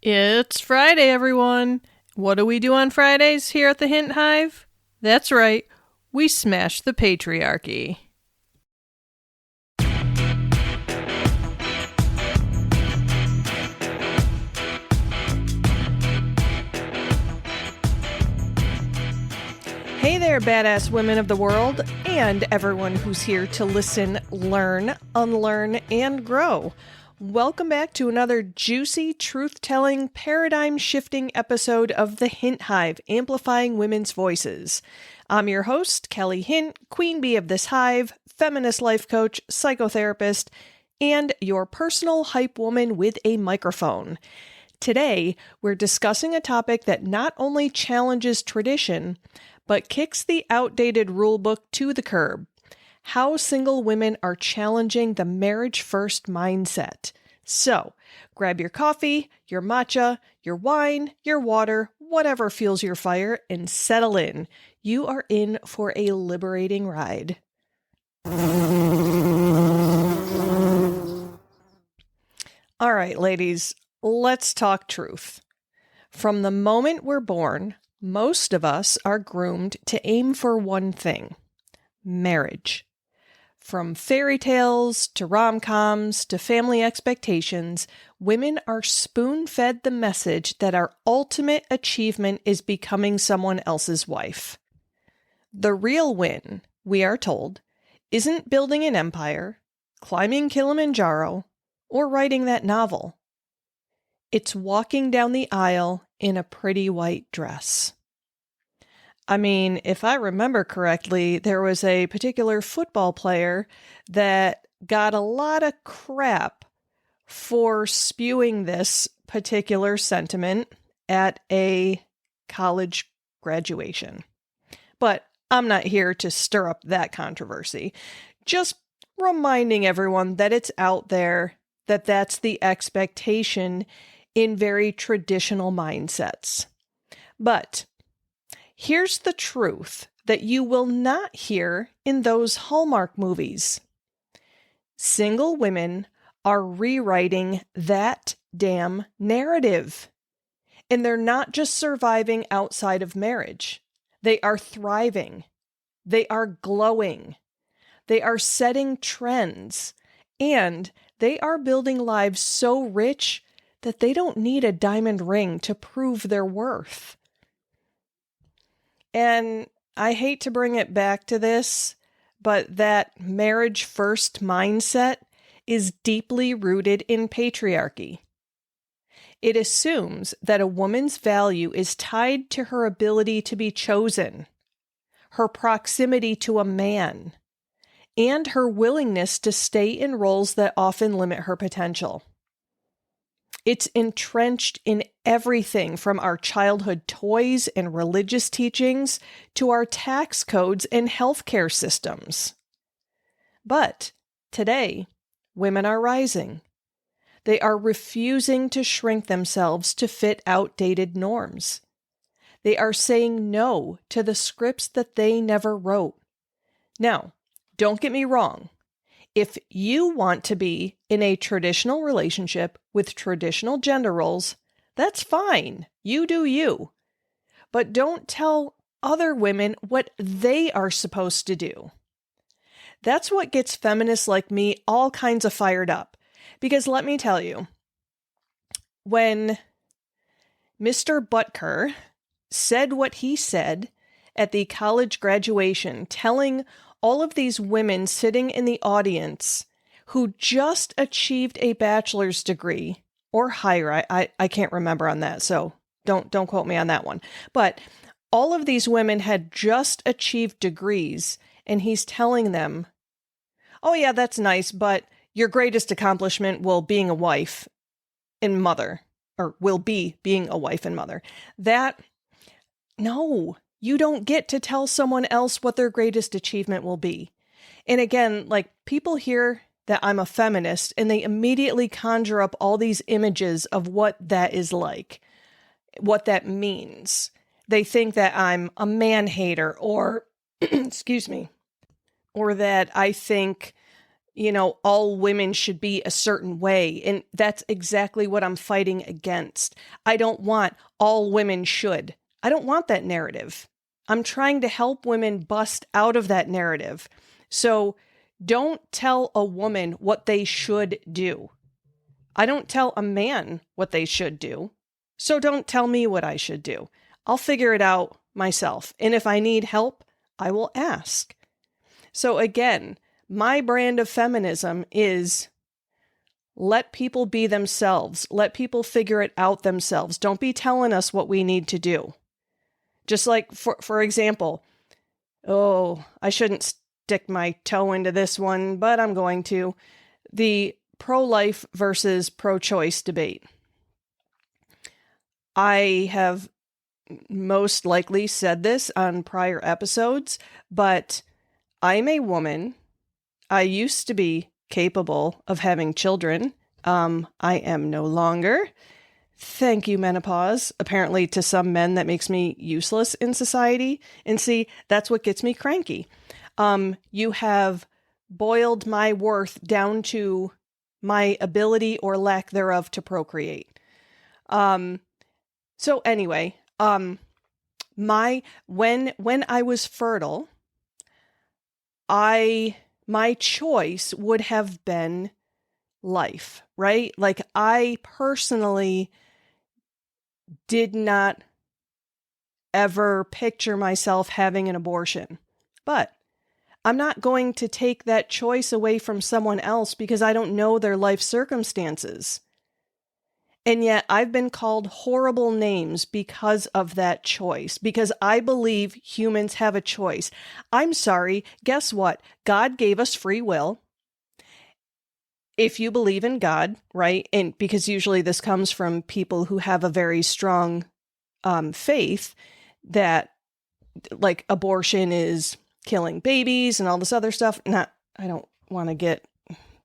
It's Friday, everyone. What do we do on Fridays here at the Hint Hive? That's right, we smash the patriarchy. Hey there, badass women of the world, and everyone who's here to listen, learn, unlearn, and grow. Welcome back to another juicy, truth-telling, paradigm-shifting episode of the Hint Hive, Amplifying Women's Voices. I'm your host, Kelly Hint, queen bee of this hive, feminist life coach, psychotherapist, and your personal hype woman with a microphone. Today, we're discussing a topic that not only challenges tradition, but kicks the outdated rulebook to the curb. How single women are challenging the marriage-first mindset. So, grab your coffee, your matcha, your wine, your water, whatever fuels your fire, and settle in. You are in for a liberating ride. All right, ladies, let's talk truth. From the moment we're born, most of us are groomed to aim for one thing: marriage. From fairy tales to rom-coms to family expectations, women are spoon-fed the message that our ultimate achievement is becoming someone else's wife. The real win, we are told, isn't building an empire, climbing Kilimanjaro, or writing that novel. It's walking down the aisle in a pretty white dress. I mean, if I remember correctly, there was a particular football player that got a lot of crap for spewing this particular sentiment at a college graduation. But I'm not here to stir up that controversy. Just reminding everyone that it's out there, that that's the expectation in very traditional mindsets. But here's the truth that you will not hear in those Hallmark movies. Single women are rewriting that damn narrative. And they're not just surviving outside of marriage. They are thriving. They are glowing. They are setting trends. And they are building lives so rich that they don't need a diamond ring to prove their worth. And I hate to bring it back to this, but that marriage first mindset is deeply rooted in patriarchy. It assumes that a woman's value is tied to her ability to be chosen, her proximity to a man, and her willingness to stay in roles that often limit her potential. It's entrenched in everything from our childhood toys and religious teachings to our tax codes and healthcare systems. But today, women are rising. They are refusing to shrink themselves to fit outdated norms. They are saying no to the scripts that they never wrote. Now, don't get me wrong. If you want to be in a traditional relationship with traditional gender roles, that's fine. You do you. But don't tell other women what they are supposed to do. That's what gets feminists like me all kinds of fired up. Because let me tell you, when Mr. Butker said what he said at the college graduation, telling all of these women sitting in the audience who just achieved a bachelor's degree or higher, I can't remember on that, so don't quote me on that one. But all of these women had just achieved degrees, and he's telling them, oh yeah, that's nice, but your greatest accomplishment will being a wife and mother, or will be being a wife and mother. No, you don't get to tell someone else what their greatest achievement will be. And again, like, people hear that I'm a feminist and they immediately conjure up all these images of what that is like, what that means. They think that I'm a man hater or, excuse me, or that I think all women should be a certain way. And that's exactly what I'm fighting against. I don't want all women should. I don't want that narrative. I'm trying to help women bust out of that narrative. So don't tell a woman what they should do. I don't tell a man what they should do. So don't tell me what I should do. I'll figure it out myself. And if I need help, I will ask. So again, my brand of feminism is let people be themselves. Let people figure it out themselves. Don't be telling us what we need to do. Just like, for example, I shouldn't stick my toe into this one, but I'm going to. The pro-life versus pro-choice debate. I have most likely said this on prior episodes, but I'm a woman. I used to be capable of having children. I am no longer. Thank you, menopause. Apparently, to some men, that makes me useless in society. And see, that's what gets me cranky. You have boiled my worth down to my ability or lack thereof to procreate. So anyway, when I was fertile, my choice would have been life, right? Like, I personally did not ever picture myself having an abortion, but I'm not going to take that choice away from someone else because I don't know their life circumstances. And yet I've been called horrible names because of that choice, because I believe humans have a choice. I'm sorry. Guess what? God gave us free will. If you believe in God, right? And because usually this comes from people who have a very strong faith that like abortion is killing babies and all this other stuff. I don't want to get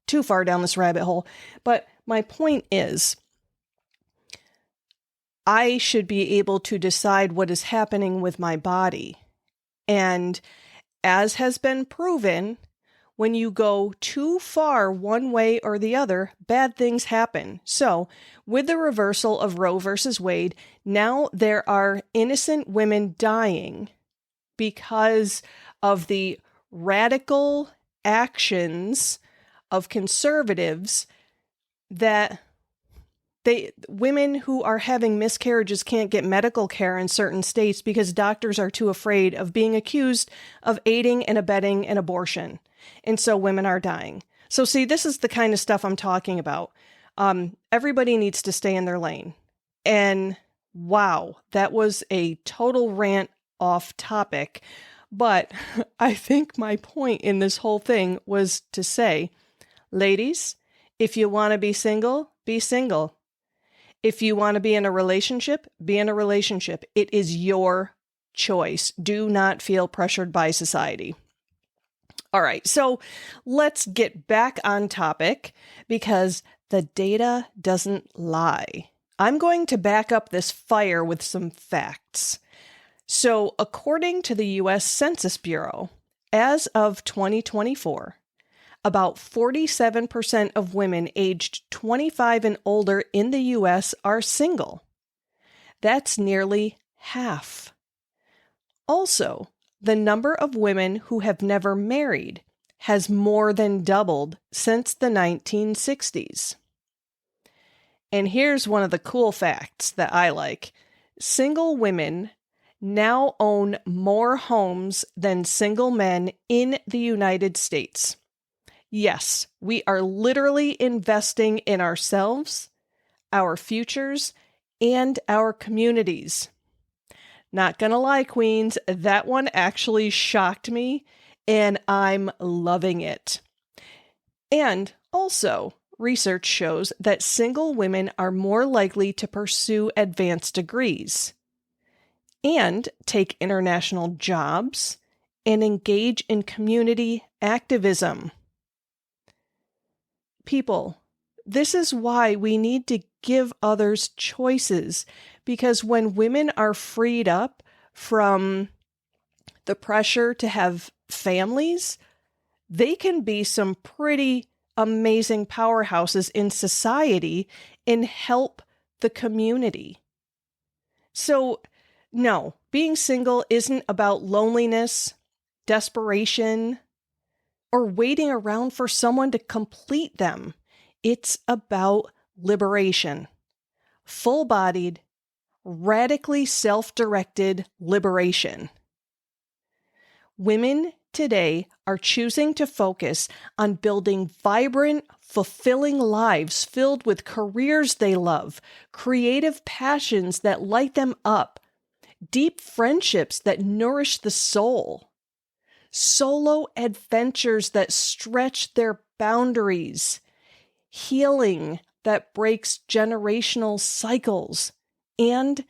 too far down this rabbit hole, but my point is, I should be able to decide what is happening with my body. And as has been proven, when you go too far one way or the other, bad things happen. So, with the reversal of Roe versus Wade, now there are innocent women dying because of the radical actions of conservatives that women who are having miscarriages can't get medical care in certain states because doctors are too afraid of being accused of aiding and abetting an abortion. And so women are dying. So see, this is the kind of stuff I'm talking about. Everybody needs to stay in their lane. And wow, that was a total rant off topic. But I think my point in this whole thing was to say, ladies, if you want to be single, be single. If you want to be in a relationship, be in a relationship. It is your choice. Do not feel pressured by society. All right, so let's get back on topic because the data doesn't lie. I'm going to back up this fire with some facts. So according to the U.S. Census Bureau, as of 2024, about 47% of women aged 25 and older in the U.S. are single. That's nearly half. Also, the number of women who have never married has more than doubled since the 1960s. And here's one of the cool facts that I like. Single women now own more homes than single men in the United States. Yes, we are literally investing in ourselves, our futures, and our communities. Not gonna lie, queens, that one actually shocked me, and I'm loving it. And also, research shows that single women are more likely to pursue advanced degrees and take international jobs and engage in community activism. People, this is why we need to give others choices, because when women are freed up from the pressure to have families, they can be some pretty amazing powerhouses in society and help the community. So, no, being single isn't about loneliness, desperation, or waiting around for someone to complete them. It's about liberation. Full-bodied, radically self-directed liberation. Women today are choosing to focus on building vibrant, fulfilling lives filled with careers they love, creative passions that light them up, deep friendships that nourish the soul, solo adventures that stretch their boundaries, healing that breaks generational cycles, and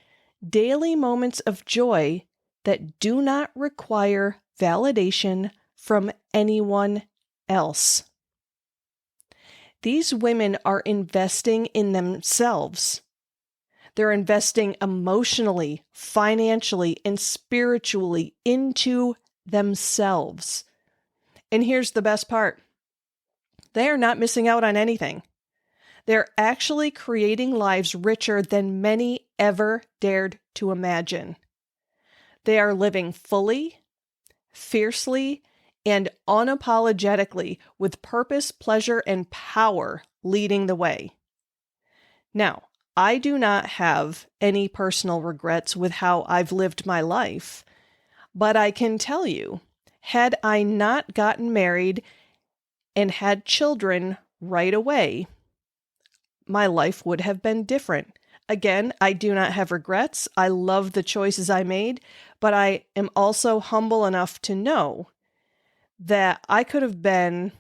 daily moments of joy that do not require validation from anyone else. These women are investing in themselves. They're investing emotionally, financially, and spiritually into themselves. And here's the best part. They are not missing out on anything. They're actually creating lives richer than many ever dared to imagine. They are living fully, fiercely, and unapologetically with purpose, pleasure, and power leading the way. Now, I do not have any personal regrets with how I've lived my life, but I can tell you, had I not gotten married and had children right away, my life would have been different. Again, I do not have regrets. I love the choices I made, but I am also humble enough to know that I could have been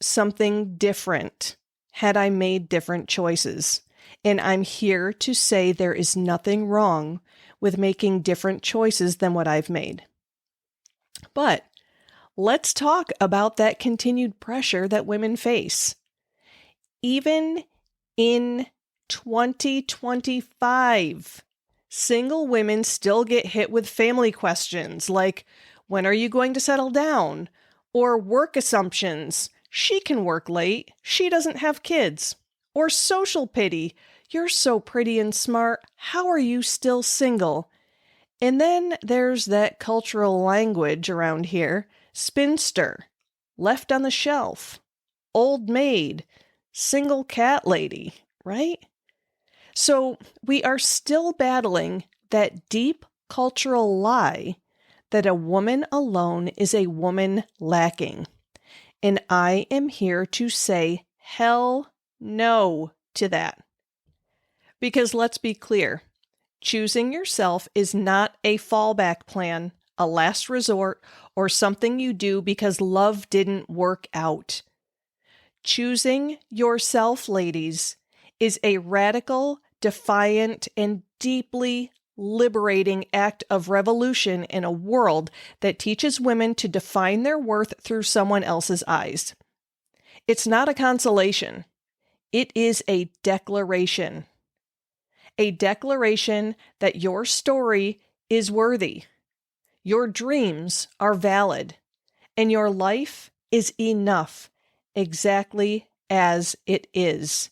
something different had I made different choices. And I'm here to say there is nothing wrong with making different choices than what I've made. But let's talk about that continued pressure that women face. Even in 2025, single women still get hit with family questions like, when are you going to settle down? Or work assumptions. She can work late. She doesn't have kids. Or social pity. You're so pretty and smart. How are you still single? And then there's that cultural language around here. Spinster. Left on the shelf. Old maid. Single cat lady, right? So we are still battling that deep cultural lie that a woman alone is a woman lacking. And I am here to say hell no to that. Because let's be clear, choosing yourself is not a fallback plan, a last resort, or something you do because love didn't work out. Choosing yourself, ladies, is a radical, defiant, and deeply liberating act of revolution in a world that teaches women to define their worth through someone else's eyes. It's not a consolation. It is a declaration. A declaration that your story is worthy, your dreams are valid, and your life is enough exactly as it is.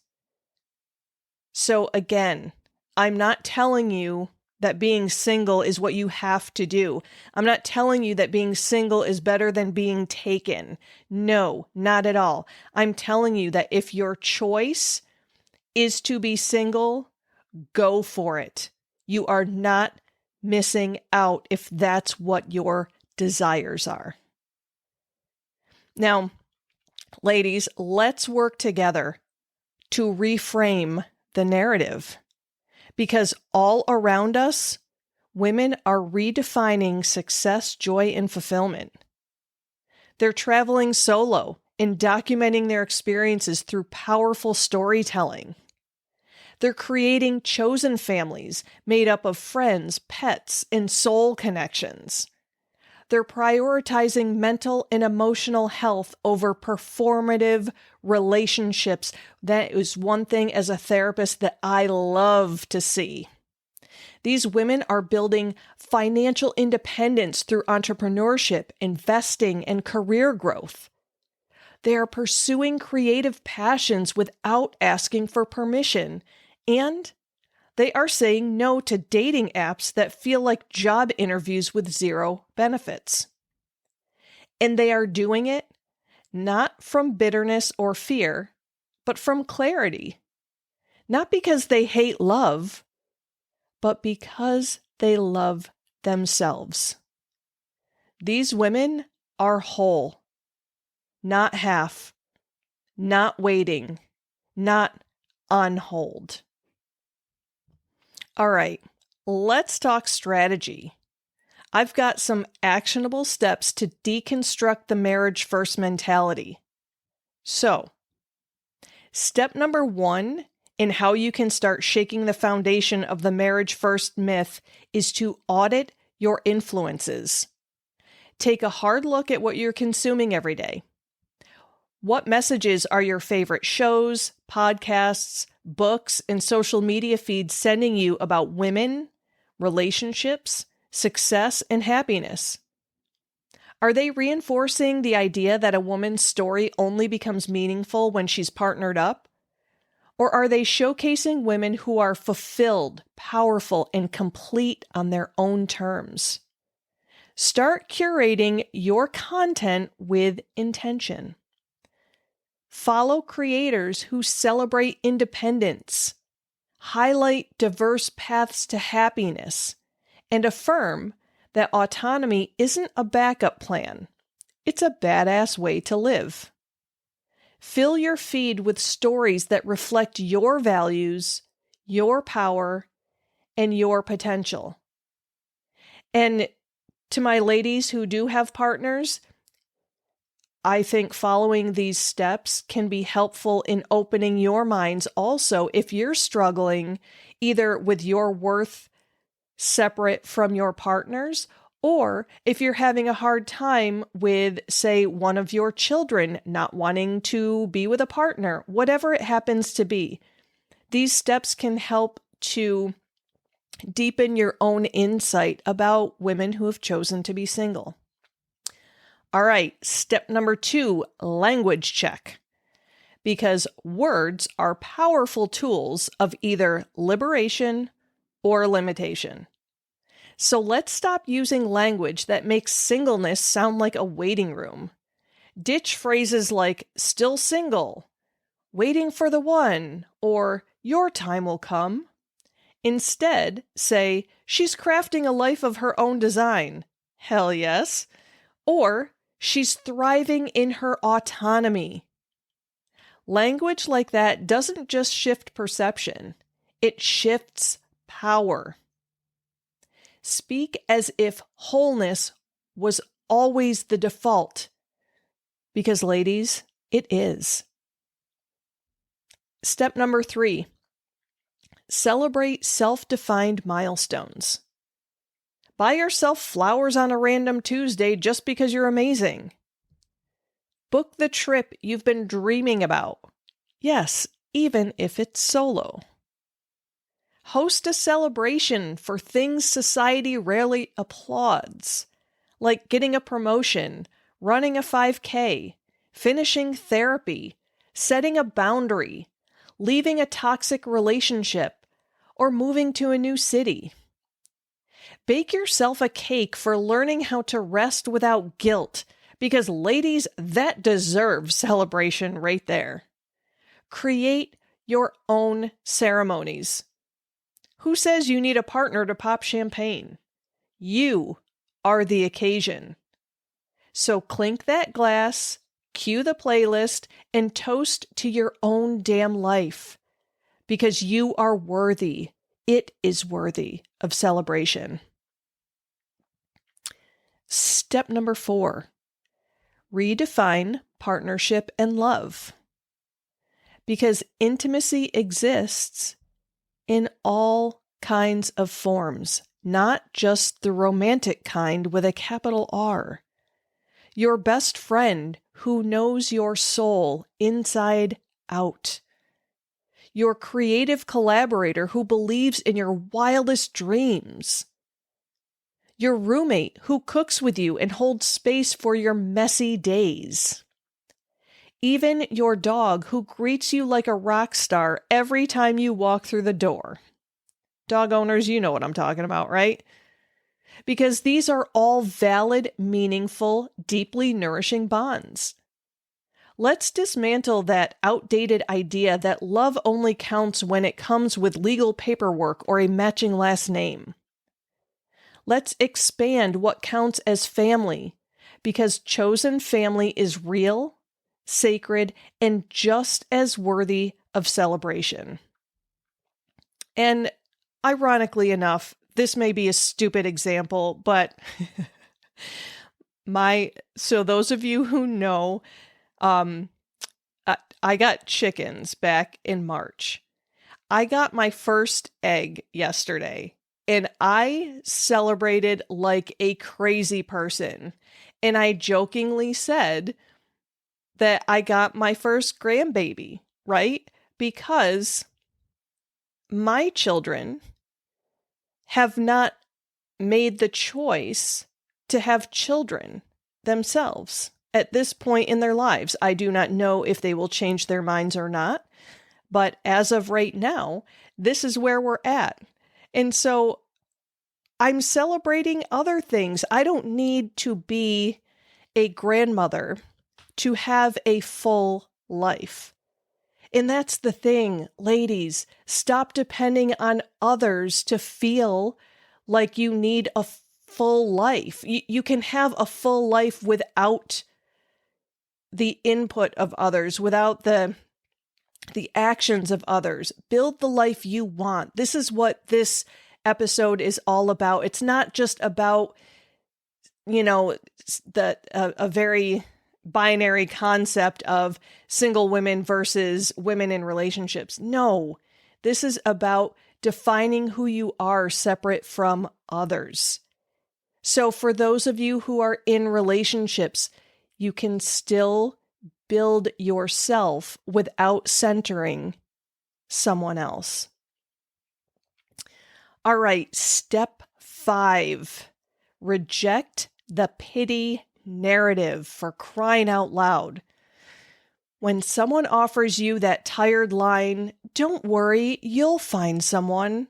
So again, I'm not telling you that being single is what you have to do. I'm not telling you that being single is better than being taken. No, not at all. I'm telling you that if your choice is to be single, go for it. You are not missing out if that's what your desires are. Now, ladies, let's work together to reframe the narrative. Because all around us, women are redefining success, joy, and fulfillment. They're traveling solo and documenting their experiences through powerful storytelling. They're creating chosen families made up of friends, pets, and soul connections. They're prioritizing mental and emotional health over performative relationships. That is one thing as a therapist that I love to see. These women are building financial independence through entrepreneurship, investing, and career growth. They are pursuing creative passions without asking for permission, and they are saying no to dating apps that feel like job interviews with zero benefits. And they are doing it not from bitterness or fear, but from clarity. Not because they hate love, but because they love themselves. These women are whole, not half, not waiting, not on hold. All right, let's talk strategy. I've got some actionable steps to deconstruct the marriage first mentality. So, step number 1 in how you can start shaking the foundation of the marriage first myth is to audit your influences. Take a hard look at what you're consuming every day. What messages are your favorite shows, podcasts, books, and social media feeds sending you about women, relationships, success, and happiness? Are they reinforcing the idea that a woman's story only becomes meaningful when she's partnered up? Or are they showcasing women who are fulfilled, powerful, and complete on their own terms? Start curating your content with intention. Follow creators who celebrate independence, highlight diverse paths to happiness, and affirm that autonomy isn't a backup plan. It's a badass way to live. Fill your feed with stories that reflect your values, your power, and your potential. And to my ladies who do have partners, I think following these steps can be helpful in opening your minds also if you're struggling either with your worth separate from your partners, or if you're having a hard time with, say, one of your children not wanting to be with a partner, whatever it happens to be. These steps can help to deepen your own insight about women who have chosen to be single. All right, step number 2, language check. Because words are powerful tools of either liberation or limitation. So let's stop using language that makes singleness sound like a waiting room. Ditch phrases like still single, waiting for the one, or your time will come. Instead, say, she's crafting a life of her own design. Hell yes. Or, she's thriving in her autonomy. Language like that doesn't just shift perception, it shifts power. Speak as if wholeness was always the default. Because, ladies, it is. Step number 3. Celebrate self-defined milestones. Buy yourself flowers on a random Tuesday just because you're amazing. Book the trip you've been dreaming about. Yes, even if it's solo. Host a celebration for things society rarely applauds, like getting a promotion, running a 5K, finishing therapy, setting a boundary, leaving a toxic relationship, or moving to a new city. Bake yourself a cake for learning how to rest without guilt, because ladies, that deserves celebration right there. Create your own ceremonies. Who says you need a partner to pop champagne? You are the occasion. So clink that glass, cue the playlist, and toast to your own damn life. Because you are worthy. It is worthy of celebration. Step number 4. Redefine partnership and love. Because intimacy exists in all kinds of forms, not just the romantic kind with a capital R. Your best friend who knows your soul inside out. your creative collaborator who believes in your wildest dreams, your roommate who cooks with you and holds space for your messy days, even your dog who greets you like a rock star every time you walk through the door. Dog owners, you know what I'm talking about, right? Because these are all valid, meaningful, deeply nourishing bonds. Let's dismantle that outdated idea that love only counts when it comes with legal paperwork or a matching last name. Let's expand what counts as family, because chosen family is real, sacred, and just as worthy of celebration. And ironically enough, this may be a stupid example, but so those of you who know, I got chickens back in March. I got my first egg yesterday, and I celebrated like a crazy person. And I jokingly said that I got my first grandbaby, right? Because my children have not made the choice to have children themselves at this point in their lives. I do not know if they will change their minds or not, but as of right now, this is where we're at. And so I'm celebrating other things. I don't need to be a grandmother to have a full life. And that's the thing, ladies, stop depending on others to feel like you need a full life. You can have a full life without the input of others, without the actions of others. Build the life you want. This is what this episode is all about. It's not just about, a very binary concept of single women versus women in relationships. No, this is about defining who you are separate from others. So for those of you who are in relationships, you can still build yourself without centering someone else. All right, step 5, reject the pity narrative, for crying out loud. When someone offers you that tired line, "Don't worry, you'll find someone,"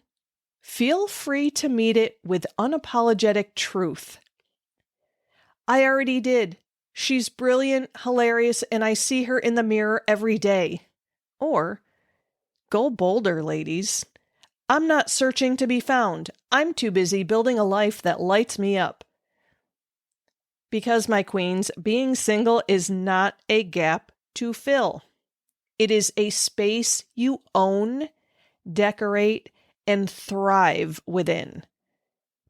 feel free to meet it with unapologetic truth. "I already did. She's brilliant, hilarious, and I see her in the mirror every day." Or, "Go bolder, ladies. I'm not searching to be found. I'm too busy building a life that lights me up." Because, my queens, being single is not a gap to fill. It is a space you own, decorate, and thrive within.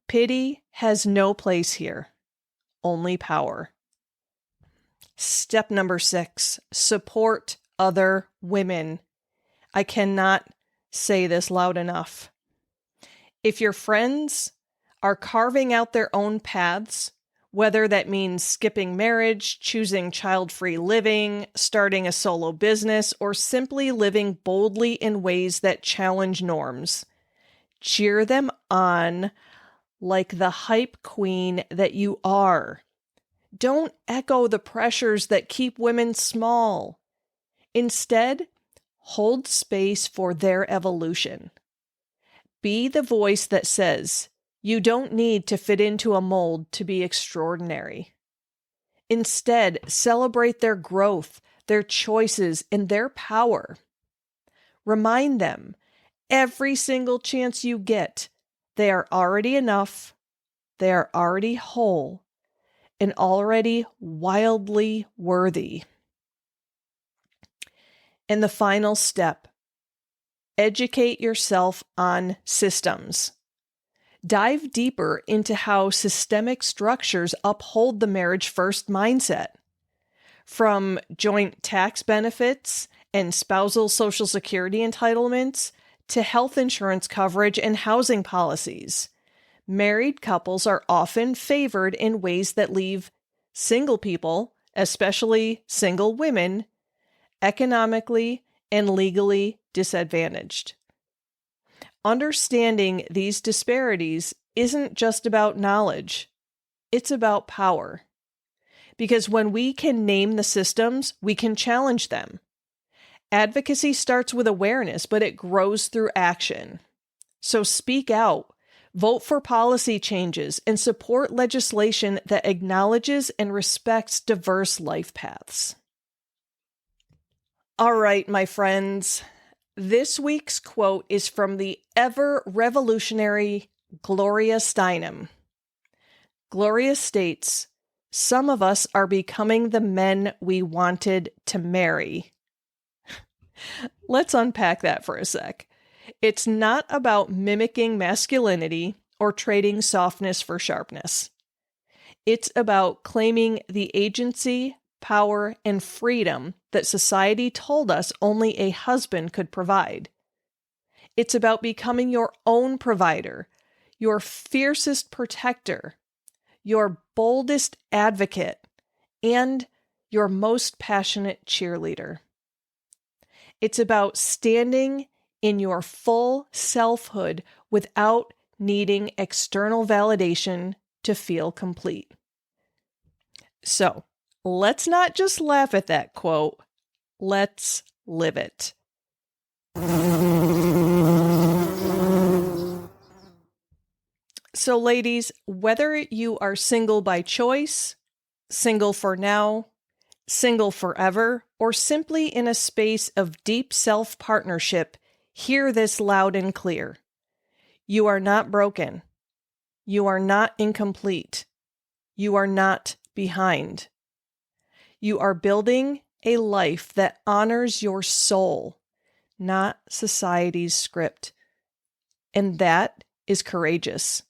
Pity has no place here, only power. Step number 6, support other women. I cannot say this loud enough. If your friends are carving out their own paths, whether that means skipping marriage, choosing child-free living, starting a solo business, or simply living boldly in ways that challenge norms, cheer them on like the hype queen that you are. Don't echo the pressures that keep women small. Instead, hold space for their evolution. Be the voice that says, "You don't need to fit into a mold to be extraordinary." Instead, celebrate their growth, their choices, and their power. Remind them, every single chance you get, they are already enough, they are already whole, and already wildly worthy. And the final step, educate yourself on systems. Dive deeper into how systemic structures uphold the marriage first mindset. From joint tax benefits and spousal Social Security entitlements to health insurance coverage and housing policies, married couples are often favored in ways that leave single people, especially single women, economically and legally disadvantaged. Understanding these disparities isn't just about knowledge, it's about power. Because when we can name the systems, we can challenge them. Advocacy starts with awareness, but it grows through action. So speak out, vote for policy changes, and support legislation that acknowledges and respects diverse life paths. All right, my friends. This week's quote is from the ever-revolutionary Gloria Steinem. Gloria states, "Some of us are becoming the men we wanted to marry." Let's unpack that for a sec. It's not about mimicking masculinity or trading softness for sharpness. It's about claiming the agency, power, and freedom that society told us only a husband could provide. It's about becoming your own provider, your fiercest protector, your boldest advocate, and your most passionate cheerleader. It's about standing in your full selfhood without needing external validation to feel complete. So, let's not just laugh at that quote. Let's live it. So, ladies, whether you are single by choice, single for now, single forever, or simply in a space of deep self-partnership, hear this loud and clear. You are not broken. You are not incomplete. You are not behind. You are building a life that honors your soul, not society's script. And that is courageous.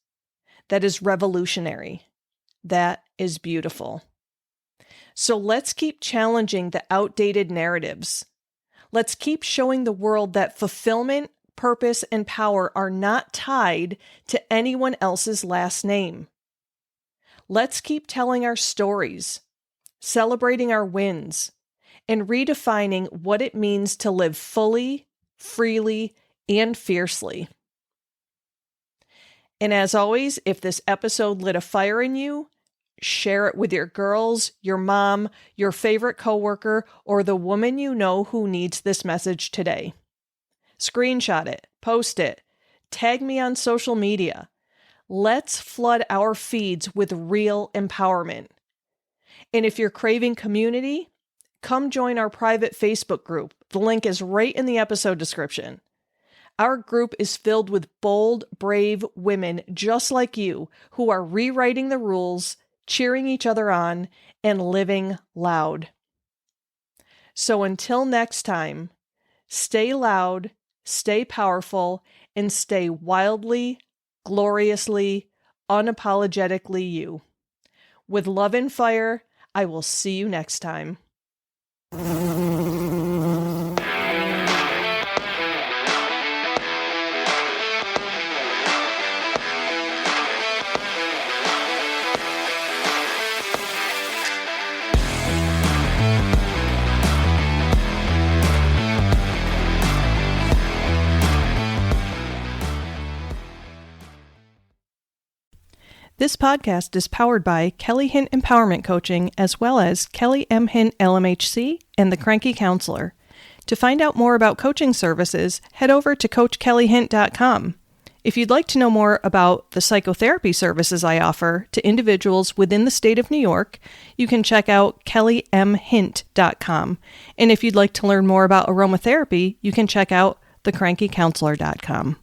That is revolutionary. That is beautiful. So let's keep challenging the outdated narratives. Let's keep showing the world that fulfillment, purpose, and power are not tied to anyone else's last name. Let's keep telling our stories, celebrating our wins, and redefining what it means to live fully, freely, and fiercely. And as always, if this episode lit a fire in you, share it with your girls, your mom, your favorite coworker, or the woman you know who needs this message today. Screenshot it, post it, tag me on social media. Let's flood our feeds with real empowerment. And if you're craving community, come join our private Facebook group. The link is right in the episode description. Our group is filled with bold, brave women just like you who are rewriting the rules, cheering each other on, and living loud. So until next time, stay loud, stay powerful, and stay wildly, gloriously, unapologetically you. With love and fire, I will see you next time. This podcast is powered by Kelly Hint Empowerment Coaching, as well as Kelly M. Hint LMHC and The Cranky Counselor. To find out more about coaching services, head over to CoachKellyHint.com. If you'd like to know more about the psychotherapy services I offer to individuals within the state of New York, you can check out KellyMHint.com. And if you'd like to learn more about aromatherapy, you can check out TheCrankyCounselor.com.